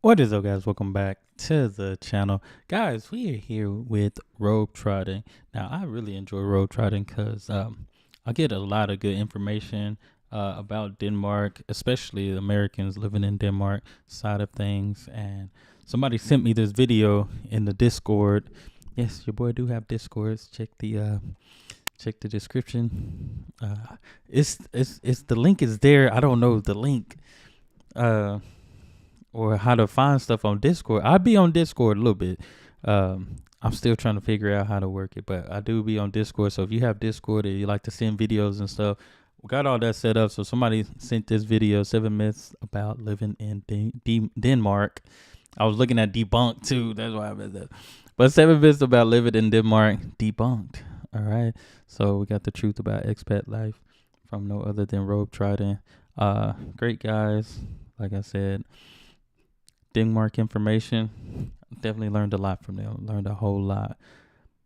What is up, guys? Welcome back to the channel. Guys, we are here with Rogue Trotting. Now, I really enjoy Rogue Trotting because I get a lot of good information about Denmark, especially Americans living in Denmark side of things. And somebody sent me this video in the Discord. Yes, your boy do have Discords. Check the description. It's the link is there. I don't know the link. Or how to find stuff on Discord. I be on Discord a little bit. I'm still trying to figure out how to work it, but I do be on Discord. So if you have Discord and you like to send videos and stuff, we got all that set up. So somebody sent this video, 7 myths about living in Denmark. I was looking at debunked too. That's why I missed that. But 7 myths about living in Denmark debunked. All right. So we got the truth about expat life from no other than Rogue Trotting. Great guys. Like I said, Denmark information. Definitely learned a lot from them. Learned a whole lot.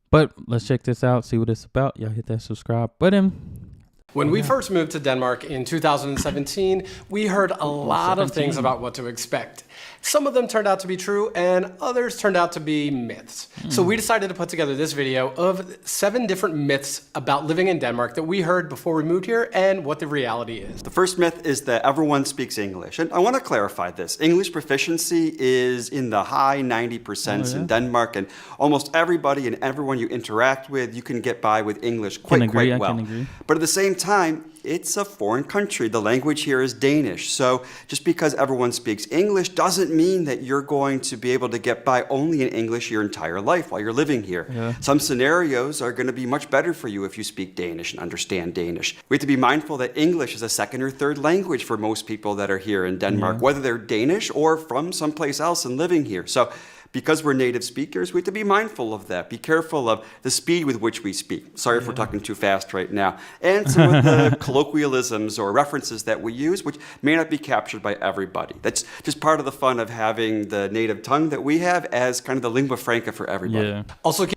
But let's check this out. See what it's about. Y'all hit that subscribe button. When we first moved to Denmark in 2017, we heard a lot of things about what to expect. Some of them turned out to be true and others turned out to be myths. So we decided to put together this video of 7 different myths about living in Denmark that we heard before we moved here and what the reality is. The first myth is that everyone speaks English. And I want to clarify this. English proficiency is in the high 90% in Denmark, and almost everybody and everyone you interact with, you can get by with English quite well. I can agree. But at the same time, it's a foreign country. The language here is Danish. So just because everyone speaks English doesn't mean that you're going to be able to get by only in English your entire life while you're living here. Yeah. Some scenarios are going to be much better for you if you speak Danish and understand Danish. We have to be mindful that English is a second or third language for most people that are here in Denmark, whether they're Danish or from someplace else and living here. So because we're native speakers, we have to be mindful of that. Be careful of the speed with which we speak. Sorry if we're talking too fast right now. And some of the colloquialisms or references that we use, which may not be captured by everybody. That's just part of the fun of having the native tongue that we have as kind of the lingua franca for everybody. Yeah. Also,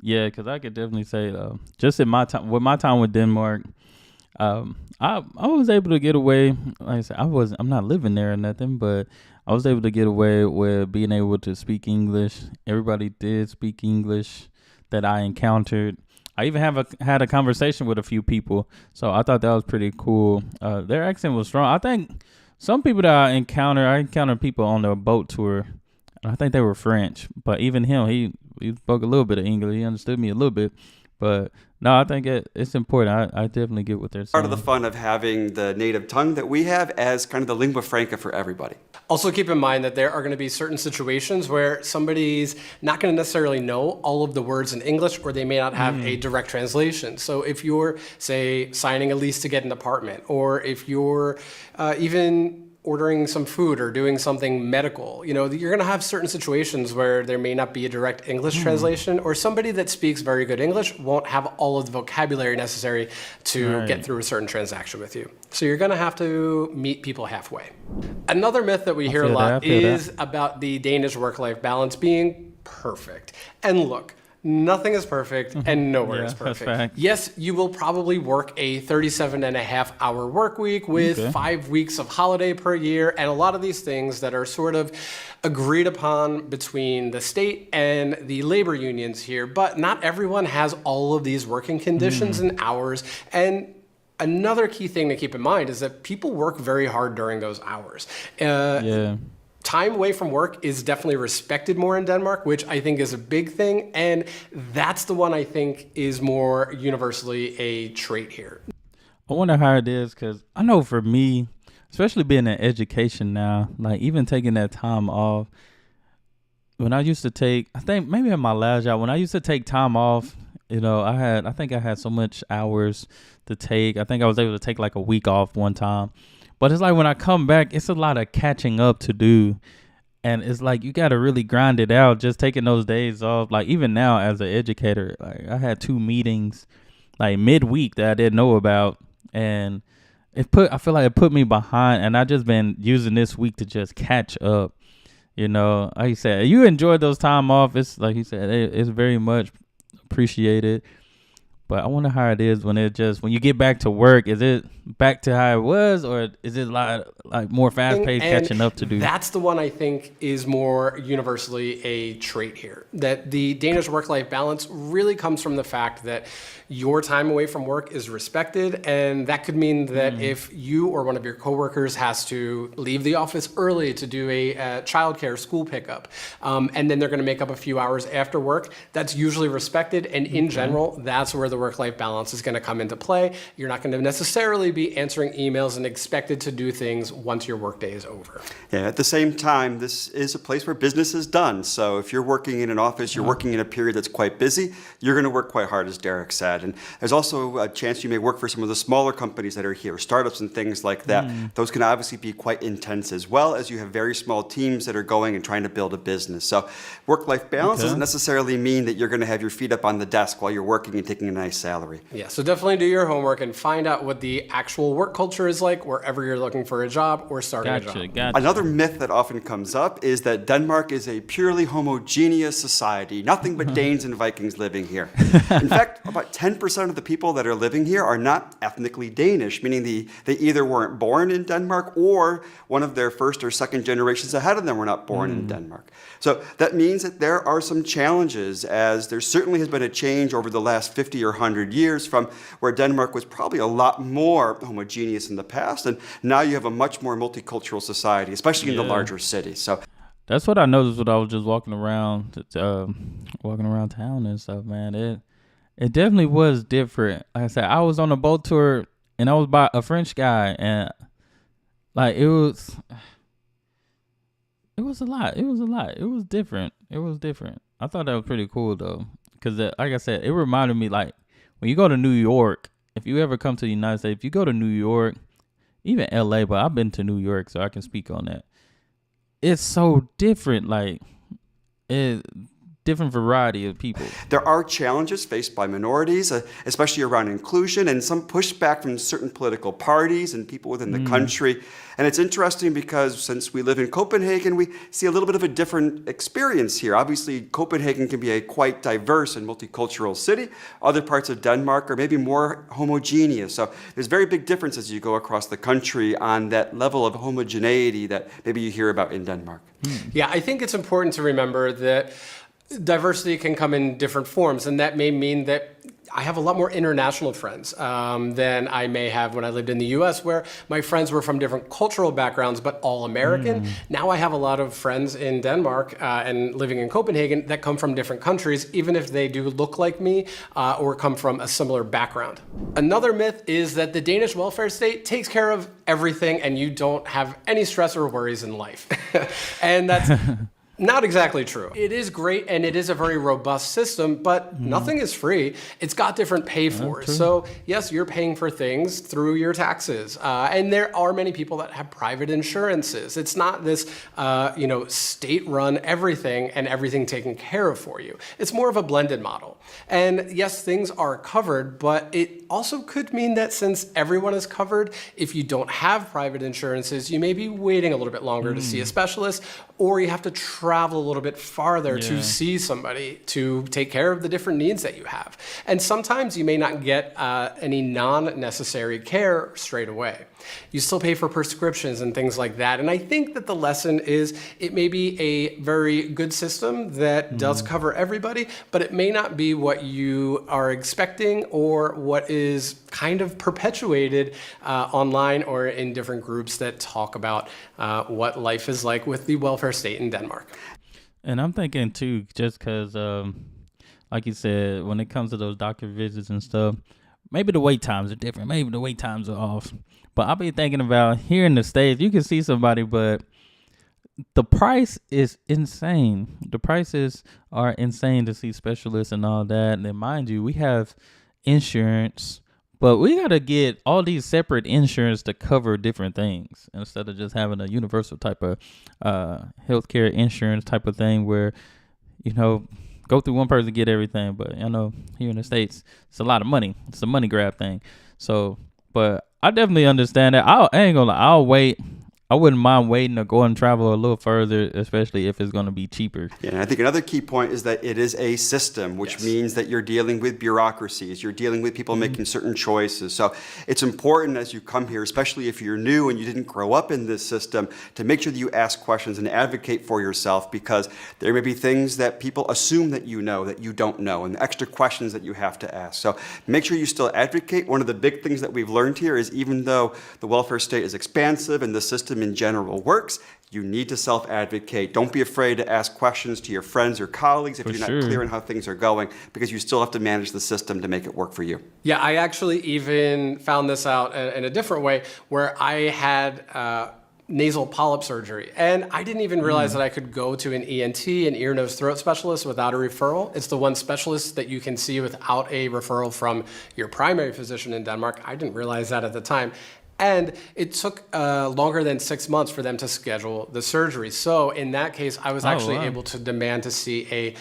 Yeah, because I could definitely say, just in my time with Denmark, I was able to get away. Like I said, I'm not living there or nothing, but I was able to get away with being able to speak English. Everybody did speak English that I encountered. I even had a conversation with a few people, so I thought that was pretty cool. Their accent was strong. I think some people that I encountered people on the boat tour. I think they were French, but even him, he spoke a little bit of English. He understood me a little bit. But no, I think it's important. I definitely get what they're saying. Part of the fun of having the native tongue that we have as kind of the lingua franca for everybody. Also keep in mind that there are going to be certain situations where somebody's not going to necessarily know all of the words in English, or they may not have a direct translation. So if you're, say, signing a lease to get an apartment, or if you're even ordering some food or doing something medical, you're going to have certain situations where there may not be a direct English translation, or somebody that speaks very good English won't have all of the vocabulary necessary to get through a certain transaction with you. So you're going to have to meet people halfway. Another myth that we hear a lot is about the Danish work-life balance being perfect. And look, nothing is perfect and nowhere is perfect. Yes, you will probably work a 37.5-hour work week with 5 weeks of holiday per year, and a lot of these things that are sort of agreed upon between the state and the labor unions here. But not everyone has all of these working conditions and hours. And another key thing to keep in mind is that people work very hard during those hours. Time away from work is definitely respected more in Denmark, which I think is a big thing. And that's the one I think is more universally a trait here. I wonder how it is, because I know for me, especially being in education now, like even taking that time off, when I used to take, I think maybe at my last job, when I used to take time off, I think I had so much hours to take. I think I was able to take like a week off one time. But it's like when I come back, it's a lot of catching up to do. And it's like you got to really grind it out, just taking those days off. Like even now as an educator, like I had 2 meetings like midweek that I didn't know about. And I feel like it put me behind. And I just been using this week to just catch up. Like you said, you enjoyed those time off. It's like you said, it's very much appreciated. But I wonder how it is when you get back to work. Is it back to how it was, or is it like more fast paced, catching up to do? That's the one I think is more universally a trait here. That the Danish work-life balance really comes from the fact that your time away from work is respected, and that could mean that if you or one of your coworkers has to leave the office early to do a childcare school pickup, and then they're going to make up a few hours after work, that's usually respected. And in general, that's where the work-life balance is going to come into play. You're not going to necessarily be answering emails and expected to do things once your workday is over. Yeah, at the same time, this is a place where business is done. So if you're working in an office, you're working in a period that's quite busy, you're going to work quite hard, as Derek said. And there's also a chance you may work for some of the smaller companies that are here, startups and things like that. Those can obviously be quite intense, as well as you have very small teams that are going and trying to build a business. So work-life balance doesn't necessarily mean that you're going to have your feet up on the desk while you're working and taking a nice salary. Yeah, so definitely do your homework and find out what the actual work culture is like wherever you're looking for a job or starting a job. Gotcha. Another myth that often comes up is that Denmark is a purely homogeneous society, nothing but Danes and Vikings living here. In fact, about 10% of the people that are living here are not ethnically Danish, meaning they either weren't born in Denmark or one of their first or second generations ahead of them were not born in Denmark. So that means that there are some challenges, as there certainly has been a change over the last 50 or 100 years from where Denmark was probably a lot more homogeneous in the past, and now you have a much more multicultural society, especially in the larger cities. So that's what I noticed when I was just walking around town and stuff, man. It definitely was different. Like I said, I was on a boat tour and I was by a French guy, and like it was a lot. It was different. I thought that was pretty cool though, because like I said, it reminded me, like, when you go to New York, if you ever come to the United States, if you go to New York, even LA, but I've been to New York, so I can speak on that. It's so different, like different variety of people. There are challenges faced by minorities, especially around inclusion, and some pushback from certain political parties and people within the country. And it's interesting because since we live in Copenhagen, we see a little bit of a different experience here. Obviously, Copenhagen can be a quite diverse and multicultural city. Other parts of Denmark are maybe more homogeneous. So there's very big differences as you go across the country on that level of homogeneity that maybe you hear about in Denmark. Yeah, I think it's important to remember that diversity can come in different forms, and that may mean that I have a lot more international friends than I may have when I lived in the US, where my friends were from different cultural backgrounds, but all American. Now I have a lot of friends in Denmark and living in Copenhagen that come from different countries, even if they do look like me or come from a similar background. Another myth is that the Danish welfare state takes care of everything and you don't have any stress or worries in life. And that's not exactly true. It is great and it is a very robust system, but nothing is free. It's got different pay-fors. So yes, you're paying for things through your taxes. And there are many people that have private insurances. It's not this, state-run everything and everything taken care of for you. It's more of a blended model. And yes, things are covered, but it also could mean that since everyone is covered, if you don't have private insurances, you may be waiting a little bit longer to see a specialist, or you have to travel a little bit farther to see somebody to take care of the different needs that you have. And sometimes you may not get any non-necessary care straight away. You still pay for prescriptions and things like that. And I think that the lesson is it may be a very good system that does cover everybody, but it may not be what you are expecting or what is kind of perpetuated online or in different groups that talk about what life is like with the welfare state in Denmark. And I'm thinking too, just because, like you said, when it comes to those doctor visits and stuff, maybe the wait times are different. Maybe the wait times are off. But I'll be thinking about here in the States, you can see somebody, but the price is insane. The prices are insane to see specialists and all that. And then mind you, we have insurance, but we got to get all these separate insurance to cover different things instead of just having a universal type of healthcare insurance type of thing where, go through one person to get everything. But, here in the States, it's a lot of money. It's a money grab thing. So, but I definitely understand that. I ain't gonna lie, I'll wait I wouldn't mind waiting to go and travel a little further, especially if it's going to be cheaper. Yeah, and I think another key point is that it is a system, which means that you're dealing with bureaucracies, you're dealing with people making certain choices. So it's important as you come here, especially if you're new and you didn't grow up in this system, to make sure that you ask questions and advocate for yourself, because there may be things that people assume that you know that you don't know, and extra questions that you have to ask. So make sure you still advocate. One of the big things that we've learned here is even though the welfare state is expansive and the system in general works, you need to self-advocate. Don't be afraid to ask questions to your friends or colleagues if you're not clear on how things are going, because you still have to manage the system to make it work for you. Yeah, I actually even found this out in a different way, where I had nasal polyp surgery, and I didn't even realize that I could go to an ENT, an ear, nose, throat specialist, without a referral. It's the one specialist that you can see without a referral from your primary physician in Denmark. I didn't realize that at the time. And it took longer than 6 months for them to schedule the surgery. So in that case, I was actually able to demand to see a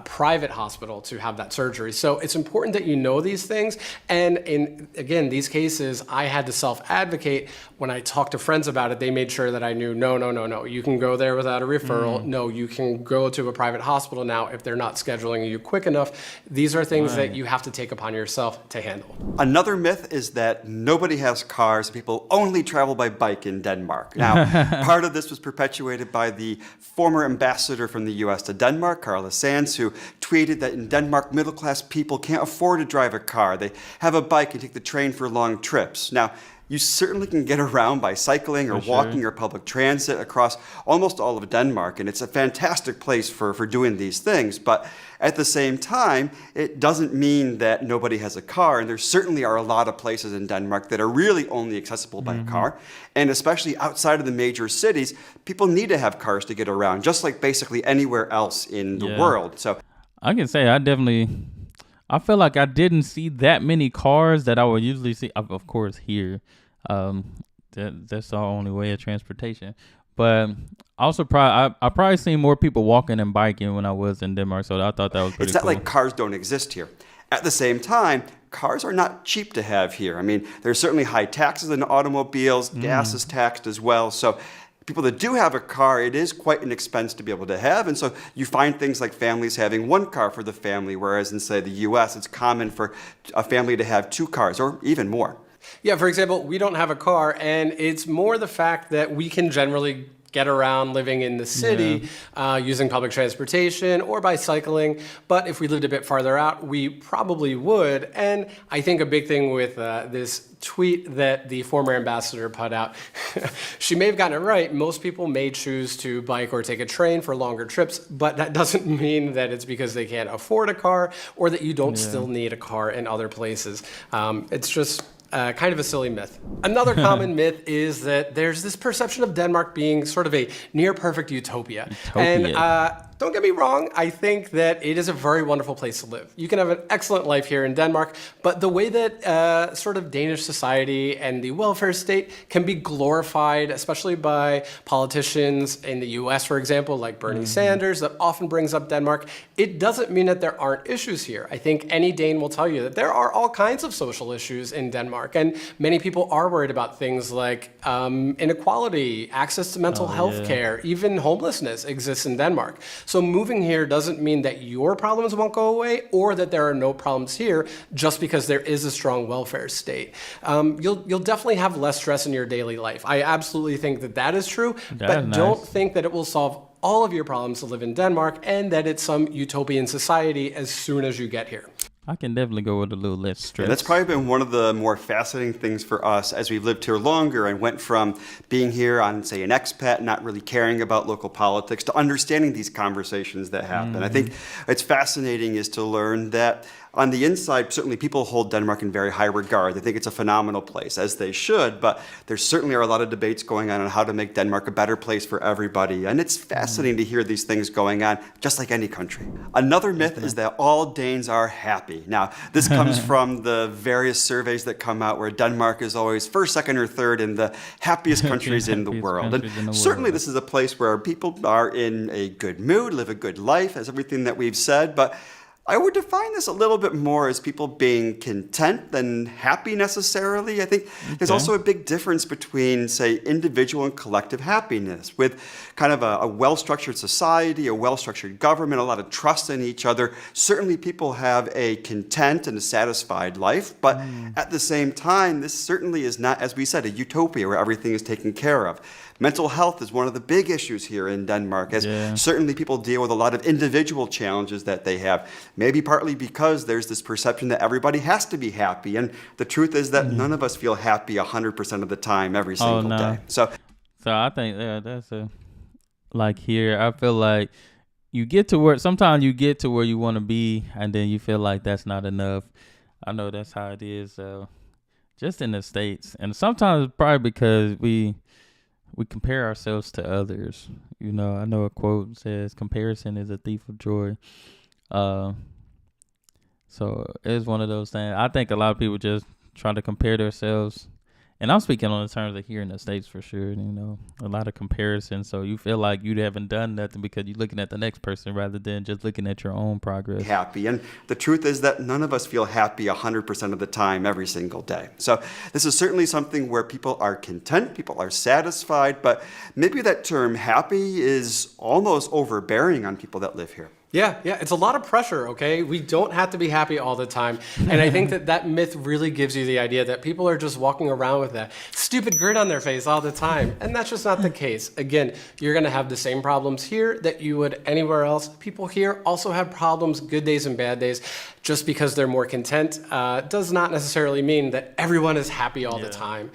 private hospital to have that surgery. So it's important that you know these things. And in, again, these cases, I had to self-advocate. When I talked to friends about it, they made sure that I knew, no, you can go there without a referral. No, you can go to a private hospital now if they're not scheduling you quick enough. These are things that you have to take upon yourself to handle. Another myth is that nobody has cars. People only travel by bike in Denmark. Now, part of this was perpetuated by the former ambassador from the U.S. to Denmark, Carla Sands, who tweeted that in Denmark, middle-class people can't afford to drive a car. They have a bike and take the train for long trips. Now, you certainly can get around by cycling or walking or public transit across almost all of Denmark, and it's a fantastic place for doing these things. But at the same time, it doesn't mean that nobody has a car, and there certainly are a lot of places in Denmark that are really only accessible by car. And especially outside of the major cities, people need to have cars to get around, just like basically anywhere else in the world. So I can say I feel like I didn't see that many cars that I would usually see, of course, here. That's the only way of transportation. But also, I probably seen more people walking and biking when I was in Denmark, so I thought that was pretty cool. It's not like cars don't exist here. At the same time, cars are not cheap to have here. I mean, there's certainly high taxes on automobiles. Gas is taxed as well. So people that do have a car, it is quite an expense to be able to have. And so you find things like families having one car for the family, whereas in, say, the U.S., it's common for a family to have 2 cars or even more. Yeah, for example, we don't have a car, and it's more the fact that we can generally get around living in the city using public transportation or by cycling. But if we lived a bit farther out, we probably would. And I think a big thing with this tweet that the former ambassador put out, she may have gotten it right. Most people may choose to bike or take a train for longer trips, but that doesn't mean that it's because they can't afford a car or that you don't still need a car in other places. It's just kind of a silly myth. Another common myth is that there's this perception of Denmark being sort of a near-perfect utopia. And don't get me wrong, I think that it is a very wonderful place to live. You can have an excellent life here in Denmark, but the way that sort of Danish society and the welfare state can be glorified, especially by politicians in the US, for example, like Bernie Sanders, that often brings up Denmark, it doesn't mean that there aren't issues here. I think any Dane will tell you that there are all kinds of social issues in Denmark, and many people are worried about things like inequality, access to mental health care, even homelessness exists in Denmark. So moving here doesn't mean that your problems won't go away or that there are no problems here just because there is a strong welfare state. You'll definitely have less stress in your daily life. I absolutely think that that is true, but don't think that it will solve all of your problems to live in Denmark and that it's some utopian society as soon as you get here. I can definitely go with a little less stress. And that's probably been one of the more fascinating things for us as we've lived here longer and went from being here on, say, an expat, not really caring about local politics, to understanding these conversations that happen. I think it's fascinating is to learn that on the inside, certainly people hold Denmark in very high regard. They think it's a phenomenal place, as they should, but there certainly are a lot of debates going on how to make Denmark a better place for everybody. And it's fascinating to hear these things going on, just like any country. Another myth is that all Danes are happy. Now, this comes from the various surveys that come out where Denmark is always first, second, or third in the happiest countries in the world. And certainly this is a place where people are in a good mood, live a good life, as everything that we've said, but I would define this a little bit more as people being content than happy necessarily. I think there's also a big difference between, say, individual and collective happiness. With kind of a well-structured society, a well-structured government, a lot of trust in each other, certainly people have a content and a satisfied life. But at the same time, this certainly is not, as we said, a utopia where everything is taken care of. Mental health is one of the big issues here in Denmark, as certainly people deal with a lot of individual challenges that they have, maybe partly because there's this perception that everybody has to be happy, and the truth is that none of us feel happy 100% of the time every single day. So I think that's like here, I feel like sometimes you get to where you want to be, and then you feel like that's not enough. I know that's how it is just in the States, and sometimes probably because we compare ourselves to others. You know, I know a quote says, "Comparison is a thief of joy." So it's one of those things. I think a lot of people just try to compare themselves, and I'm speaking on the terms of here in the States for sure. You know, a lot of comparison. So you feel like you haven't done nothing because you're looking at the next person rather than just looking at your own progress. Happy. And the truth is that none of us feel happy 100% of the time every single day. So this is certainly something where people are content, people are satisfied, but maybe that term happy is almost overbearing on people that live here. Yeah, it's a lot of pressure, okay? We don't have to be happy all the time. And I think that myth really gives you the idea that people are just walking around with that stupid grin on their face all the time. And that's just not the case. Again, you're going to have the same problems here that you would anywhere else. People here also have problems, good days and bad days. Just because they're more content does not necessarily mean that everyone is happy all the time.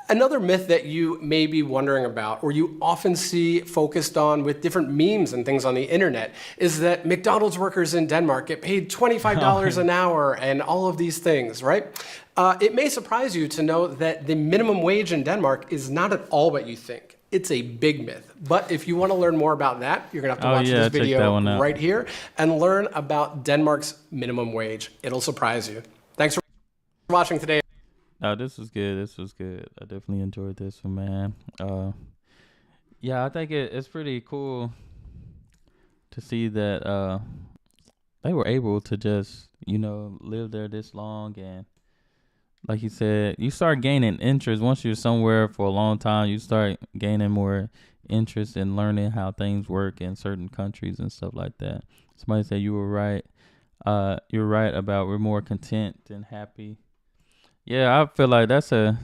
Another myth that you may be wondering about, or you often see focused on with different memes and things on the internet, is that McDonald's workers in Denmark get paid $25 an hour and all of these things, right? It may surprise you to know that the minimum wage in Denmark is not at all what you think. It's a big myth. But if you want to learn more about that, you're going to have to watch this video right here and learn about Denmark's minimum wage. It'll surprise you. Thanks for watching today. No, this was good. I definitely enjoyed this one, man. I think it's pretty cool to see that they were able to just, live there this long. And like you said, you start gaining interest. Once you're somewhere for a long time, you start gaining more interest in learning how things work in certain countries and stuff like that. Somebody said you were right. You're right about we're more content and happy. Yeah, I feel like that's a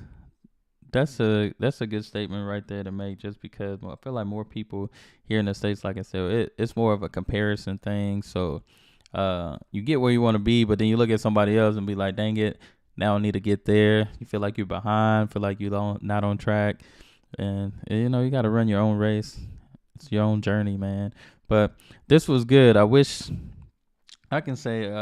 good statement right there to make, just because I feel like more people here in the States, like I said, it's more of a comparison thing. So you get where you want to be, but then you look at somebody else and be like, dang it, now I need to get there. You feel like you're behind, feel like you're not on track. And, you got to run your own race. It's your own journey, man. But this was good. I wish I can say,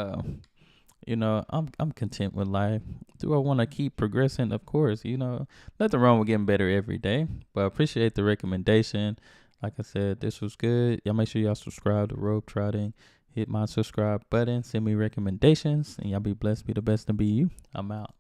I'm content with life. Do I want to keep progressing? Of course, nothing wrong with getting better every day. But I appreciate the recommendation. Like I said, this was good. Y'all make sure y'all subscribe to Rogue Trotting. Hit my subscribe button. Send me recommendations. And y'all be blessed. Be the best and be you. I'm out.